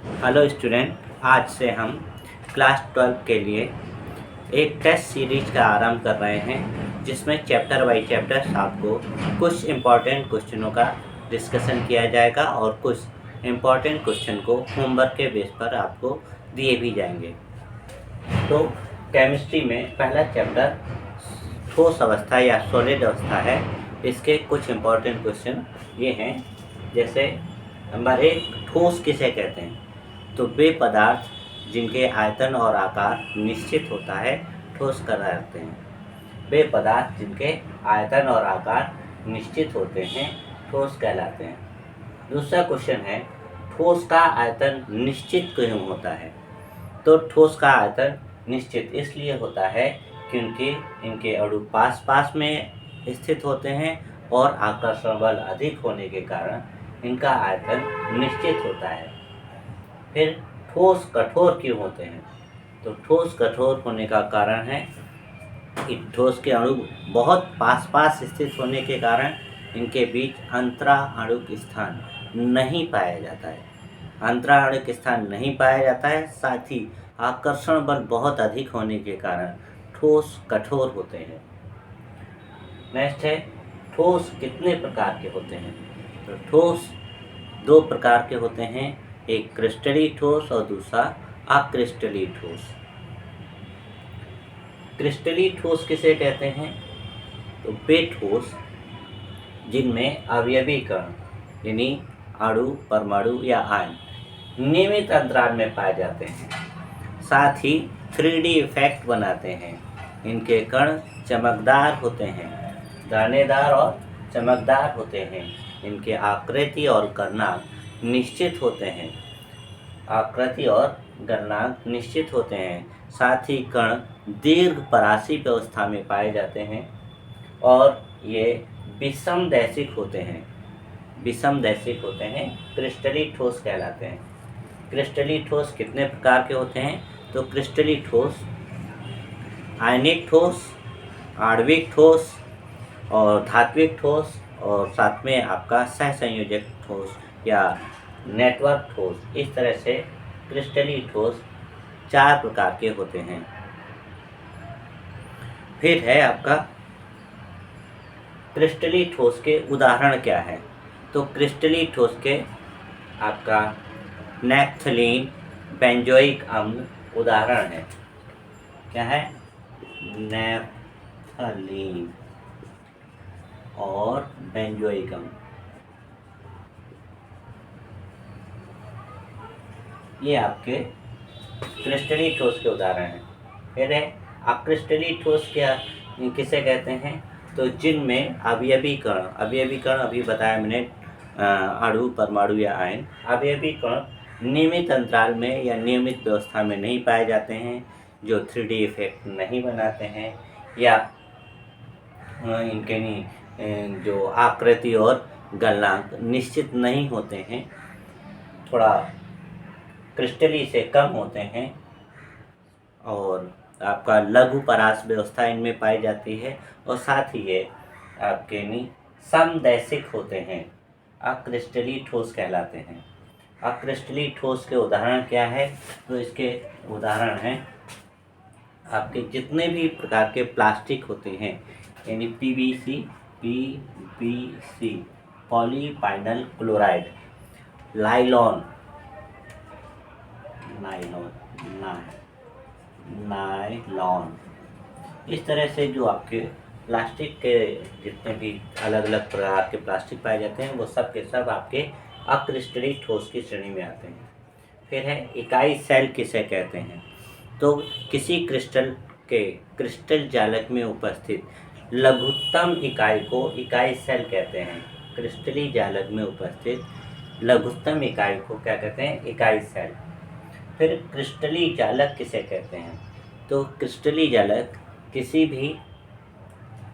Hello student, आज से हम क्लास 12 के लिए एक टेस्ट सीरीज का आरंभ कर रहे हैं, जिसमें चैप्टर बाय चैप्टर आपको कुछ इम्पॉर्टेंट क्वेश्चनों का डिस्कशन किया जाएगा और कुछ इम्पॉर्टेंट क्वेश्चन को होमवर्क के बेस पर आपको दिए भी जाएंगे। तो केमिस्ट्री में पहला चैप्टर ठोस अवस्था या सॉलिड अवस्था है। इसके कुछ इम्पॉर्टेंट क्वेश्चन ये हैं, जैसे नंबर 1, ठोस किसे कहते हैं? तो वे पदार्थ जिनके आयतन और आकार निश्चित होता है ठोस कहलाते हैं। वे पदार्थ जिनके आयतन और आकार निश्चित होते हैं ठोस कहलाते हैं। दूसरा क्वेश्चन है, ठोस का आयतन निश्चित क्यों होता है? तो ठोस का आयतन निश्चित इसलिए होता है क्योंकि इनके अणु पास पास में स्थित होते हैं और आकर्षण बल अधिक होने के कारण इनका आयतन निश्चित होता है। फिर ठोस कठोर क्यों होते हैं? तो ठोस कठोर होने का कारण है कि ठोस के अणु बहुत पास पास स्थित होने के कारण इनके बीच अंतराणुक स्थान नहीं पाया जाता है। अंतराणुक स्थान नहीं पाया जाता है, साथ ही आकर्षण बल बहुत अधिक होने के कारण ठोस कठोर होते हैं। नेक्स्ट है, ठोस कितने प्रकार के होते हैं? तो ठोस 2 प्रकार के होते हैं, एक क्रिस्टलीय ठोस और दूसरा अक्रिस्टलीय ठोस। क्रिस्टलीय ठोस किसे कहते हैं? तो वे ठोस जिनमें अवयवी कण यानी अणु, परमाणु या आयन नियमित अंतराल में पाए जाते हैं, साथ ही 3D इफेक्ट बनाते हैं। इनके कण चमकदार होते हैं, दानेदार और चमकदार होते हैं। इनके आकृति और गलनांक निश्चित होते हैं। साथ ही कण दीर्घ परासी व्यवस्था में पाए जाते हैं और ये विषमदैशिक होते हैं। क्रिस्टलीय ठोस कहलाते हैं। क्रिस्टलीय ठोस कितने प्रकार के होते हैं? तो क्रिस्टलीय ठोस आयनिक ठोस, आणविक ठोस और धात्विक ठोस, और साथ में आपका सहसंयोजक ठोस या नेटवर्क ठोस। इस तरह से क्रिस्टलीय ठोस 4 प्रकार के होते हैं। फिर है आपका क्रिस्टलीय ठोस के उदाहरण क्या है? तो क्रिस्टलीय ठोस के आपका नैप्थलीन, बेंजोइक अम्ल उदाहरण है। क्या है? नैप्थलीन और बेंजोइक अम्ल, ये आपके क्रिस्टलीय ठोस के उदाहरण हैं। फिर है अक्रिस्टलीय ठोस किसे कहते हैं? तो जिनमें अवयवी कण अभी बताया मैंने, अणु, परमाणु या आयन। अवयवी कण नियमित अंतराल में या नियमित व्यवस्था में नहीं पाए जाते हैं, जो 3D इफेक्ट नहीं बनाते हैं या इनके जो आकृति और गलनांक निश्चित नहीं होते हैं, थोड़ा क्रिस्टलीय से कम होते हैं, और आपका लघु परास व्यवस्था इनमें पाई जाती है, और साथ ही ये आपके समदैशिक होते हैं। अक्रिस्टलीय ठोस कहलाते हैं। अक्रिस्टलीय ठोस के उदाहरण क्या है? तो इसके उदाहरण हैं आपके जितने भी प्रकार के प्लास्टिक होते हैं, यानी पीवीसी, पॉलीविनाइल क्लोराइड, नायलॉन, इस तरह से जो आपके प्लास्टिक के जितने भी अलग अलग प्रकार के प्लास्टिक पाए जाते हैं, वो सब के सब आपके अक्रिस्टलीय ठोस की श्रेणी में आते हैं। फिर है इकाई सेल किसे कहते हैं? तो किसी क्रिस्टल जालक में उपस्थित लघुत्तम इकाई को इकाई सेल कहते हैं। क्रिस्टलीय जालक में उपस्थित लघुत्तम इकाई को क्या कहते हैं? इकाई सेल। फिर क्रिस्टलीय जालक किसे कहते हैं? तो क्रिस्टलीय जालक किसी भी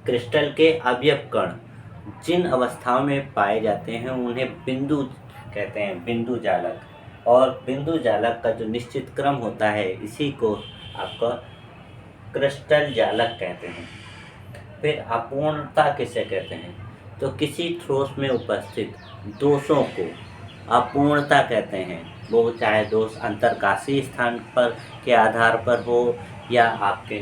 क्रिस्टल के अवयव कण जिन अवस्थाओं में पाए जाते हैं उन्हें बिंदु कहते हैं, बिंदु जालक। और बिंदु जालक का जो निश्चित क्रम होता है, इसी को आपका क्रिस्टल जालक कहते हैं। फिर अपूर्णता किसे कहते हैं? तो किसी ठोस में उपस्थित दोषों को अपूर्णता कहते हैं। वो चाहे दोष अंतरकाशीय स्थान पर के आधार पर हो या आपके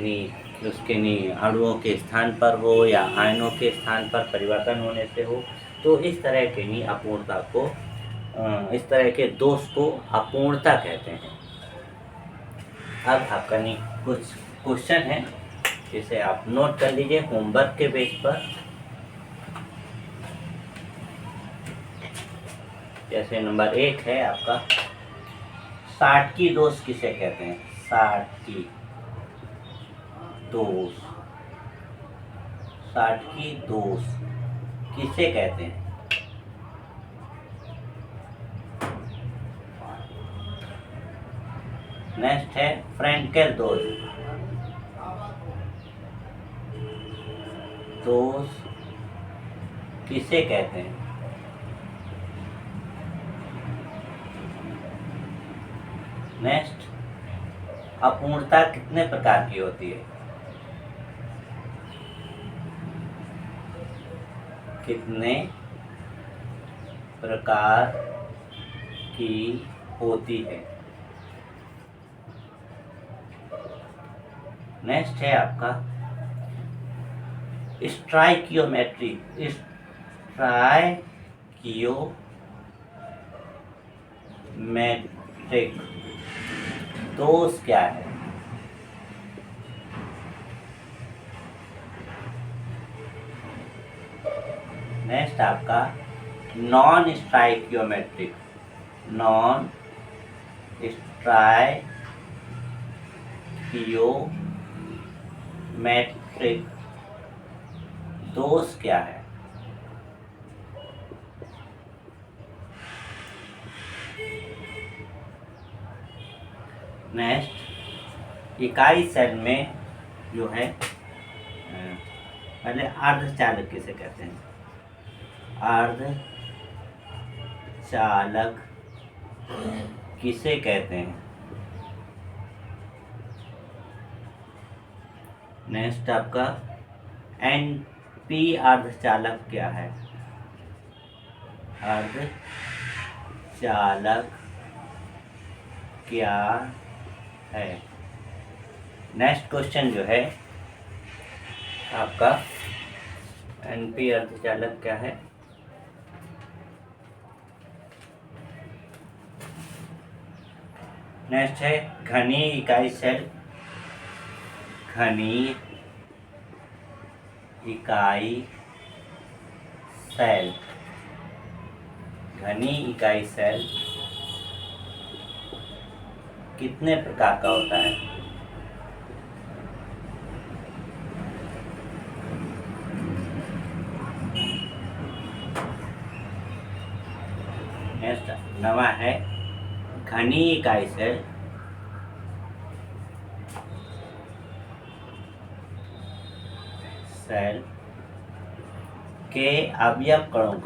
उसके अणुओं के स्थान पर हो या आयनों के स्थान पर परिवर्तन होने से हो, तो इस तरह के अपूर्णता को इस तरह के दोष को अपूर्णता कहते हैं। अब आपका कुछ क्वेश्चन है जिसे आप नोट कर लीजिए होमवर्क के बेस पर। जैसे नंबर 1 है आपका, साटकी दोष किसे कहते हैं? साटकी दोष, साटकी दोष किसे कहते हैं? नेक्स्ट है फ्रेंकेल दोष, दोष किसे कहते हैं? नेक्स्ट, अपूर्णता कितने प्रकार की होती है? कितने प्रकार की होती है? नेक्स्ट है आपका स्टाइकियोमेट्री, स्टाइकियोमेट्रिक दोष क्या है? नेक्स्ट आपका नॉन स्टाइकियोमेट्रिक, नॉन स्टाइकियोमेट्रिक दोष क्या है? नेक्स्ट, इकाई सेल में जो है पहले अर्धचालक किसे कहते हैं? अर्धचालक किसे कहते हैं? नेक्स्ट आपका एनपी अर्धचालक क्या है? अर्धचालक क्या है? नेक्स्ट क्वेश्चन जो है आपका, एनपी अर्धचालक क्या है? नेक्स्ट है घनीय इकाई सेल, घनीय इकाई सेल, घनीय इकाई सेल कितने प्रकार का होता है? नेक्स्ट नवा है घनीय इकाई सेल के अवयव कणों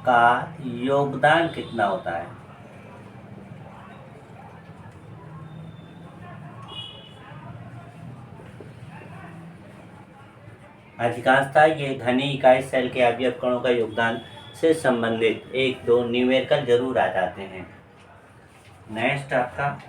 का योगदान कितना होता है? अधिकांशतः ये घनी इकाई सेल के अवयव कणों का योगदान से संबंधित 1-2 न्यूमेरिकल जरूर आ जाते हैं। नेक्स्ट आपका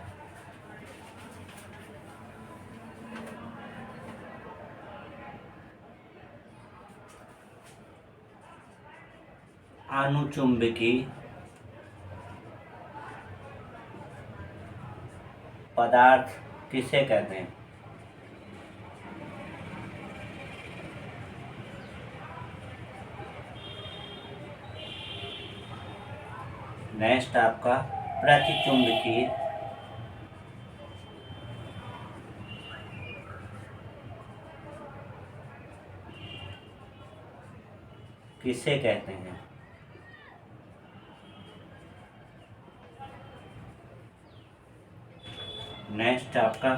अनुचुंबकी पदार्थ किसे कहते हैं? नेक्स्ट आपका प्रतिचुंबकी किसे कहते हैं? नेक्स्ट आपका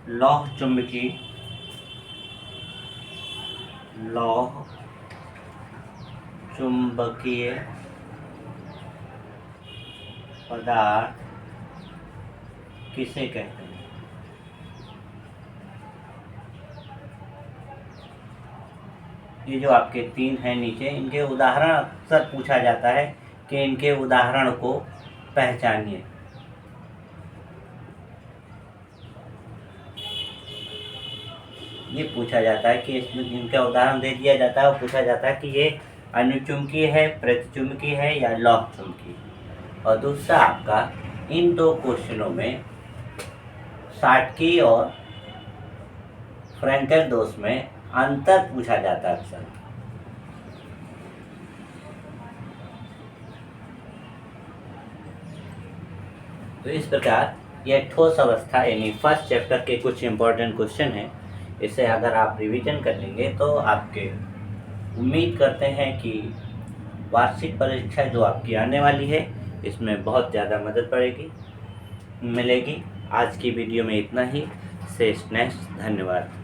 लौह चुंबकी, लौह चुंबकीय पदार्थ किसे कहते हैं? ये जो आपके 3 हैं नीचे, इनके उदाहरण अक्सर पूछा जाता है कि इनके उदाहरण को पहचानिए। ये पूछा जाता है कि इसमें इनका उदाहरण दे दिया जाता है और पूछा जाता है कि ये अनुचुंबकीय है, प्रतिचुंबकीय है या लौह चुंबकीय। और दूसरा आपका इन 2 क्वेश्चनों में शाटकी और फ्रेंकल दोष में अंतर पूछा जाता है अक्सर। तो इस प्रकार यह ठोस अवस्था यानी फर्स्ट चैप्टर के कुछ इम्पोर्टेंट क्वेश्चन हैं। इसे अगर आप रिवीजन कर लेंगे तो आपके उम्मीद करते हैं कि वार्षिक परीक्षा जो आपकी आने वाली है इसमें बहुत ज़्यादा मदद मिलेगी। आज की वीडियो में इतना ही। शेष नेक्स्ट, धन्यवाद।